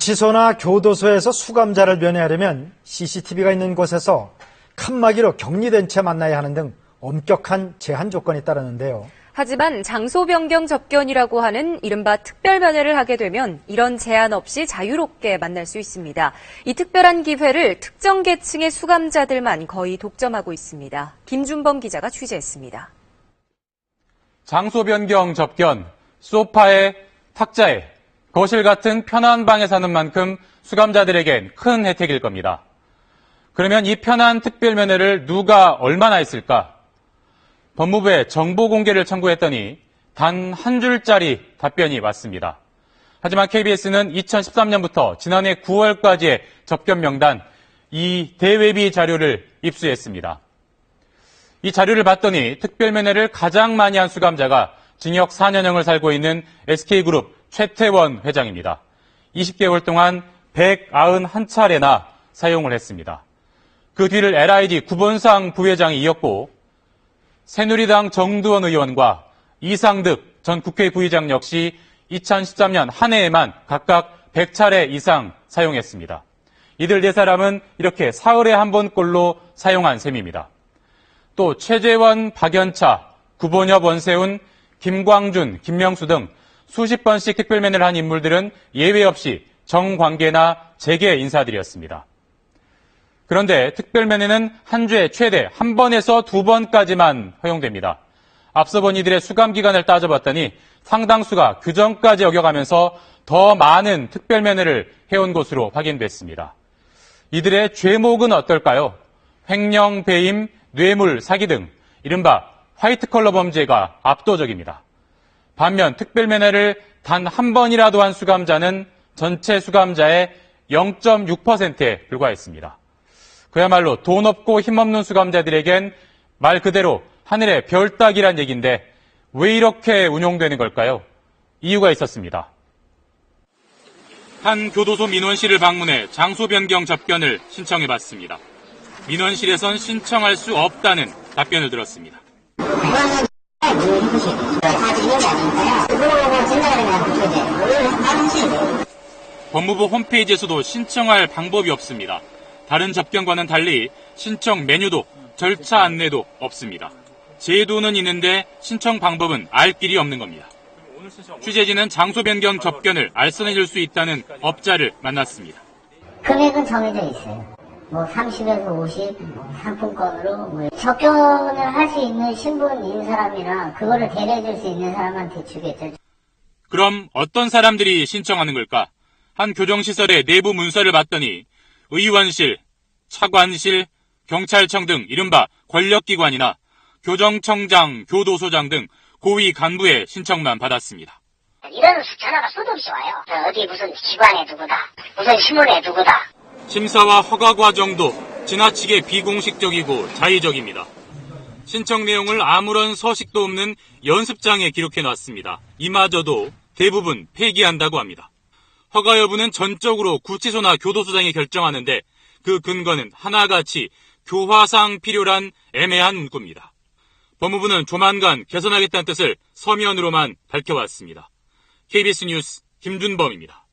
구치소나 교도소에서 수감자를 면회하려면 CCTV가 있는 곳에서 칸막이로 격리된 채 만나야 하는 등 엄격한 제한 조건이 따르는데요. 하지만 장소 변경 접견이라고 하는 이른바 특별 면회를 하게 되면 이런 제한 없이 자유롭게 만날 수 있습니다. 이 특별한 기회를 특정 계층의 수감자들만 거의 독점하고 있습니다. 김준범 기자가 취재했습니다. 장소 변경 접견, 소파에 탁자에 거실 같은 편한 방에 사는 만큼 수감자들에겐 큰 혜택일 겁니다. 그러면 이 편한 특별 면회를 누가 얼마나 했을까? 법무부에 정보 공개를 청구했더니 단 한 줄짜리 답변이 왔습니다. 하지만 KBS는 2013년부터 지난해 9월까지의 접견 명단, 이 대외비 자료를 입수했습니다. 이 자료를 봤더니 특별 면회를 가장 많이 한 수감자가 징역 4년형을 살고 있는 SK그룹 최태원 회장입니다. 20개월 동안 191차례나 사용을 했습니다. 그 뒤를 LID 구본상 부회장이 이었고 새누리당 정두원 의원과 이상득 전 국회 부의장 역시 2013년 한 해에만 각각 100차례 이상 사용했습니다. 이들 네 사람은 이렇게 사흘에 한 번꼴로 사용한 셈입니다. 또 최재원, 박연차, 구본엽, 원세훈, 김광준, 김명수 등 수십 번씩 특별 면회를 한 인물들은 예외 없이 정관계나 재계 인사들이었습니다. 그런데 특별 면회는 한 주에 최대 한 번에서 두 번까지만 허용됩니다. 앞서 본 이들의 수감 기간을 따져봤더니 상당수가 규정까지 어겨가면서 더 많은 특별 면회를 해온 것으로 확인됐습니다. 이들의 죄목은 어떨까요? 횡령, 배임, 뇌물, 사기 등 이른바 화이트컬러 범죄가 압도적입니다. 반면 특별 면회를 단 한 번이라도 한 수감자는 전체 수감자의 0.6%에 불과했습니다. 그야말로 돈 없고 힘없는 수감자들에겐 말 그대로 하늘의 별 따기란 얘기인데 왜 이렇게 운용되는 걸까요? 이유가 있었습니다. 한 교도소 민원실을 방문해 장소 변경 접견을 신청해봤습니다. 민원실에선 신청할 수 없다는 답변을 들었습니다. 법무부 홈페이지에서도 신청할 방법이 없습니다. 다른 접견과는 달리 신청 메뉴도 절차 안내도 없습니다. 제도는 있는데 신청 방법은 알 길이 없는 겁니다. 취재진은 장소 변경 접견을 알선해줄 수 있다는 업자를 만났습니다. 금액은 정해져 있어요. 30에서 50 상품권으로 접견을 할 수 있는 신분인 사람이나 그거를 대리해줄 수 있는 사람한테 주겠죠. 그럼 어떤 사람들이 신청하는 걸까? 한 교정시설의 내부 문서를 봤더니 의원실, 차관실, 경찰청 등 이른바 권력기관이나 교정청장, 교도소장 등 고위 간부의 신청만 받았습니다. 이런 전화가 수도 없이 와요. 어디 무슨 기관에 누구다, 무슨 신문에 누구다. 심사와 허가 과정도 지나치게 비공식적이고 자의적입니다. 신청 내용을 아무런 서식도 없는 연습장에 기록해놨습니다. 이마저도 대부분 폐기한다고 합니다. 허가 여부는 전적으로 구치소나 교도소장이 결정하는데 그 근거는 하나같이 교화상 필요란 애매한 문구입니다. 법무부는 조만간 개선하겠다는 뜻을 서면으로만 밝혀왔습니다. KBS 뉴스 김준범입니다.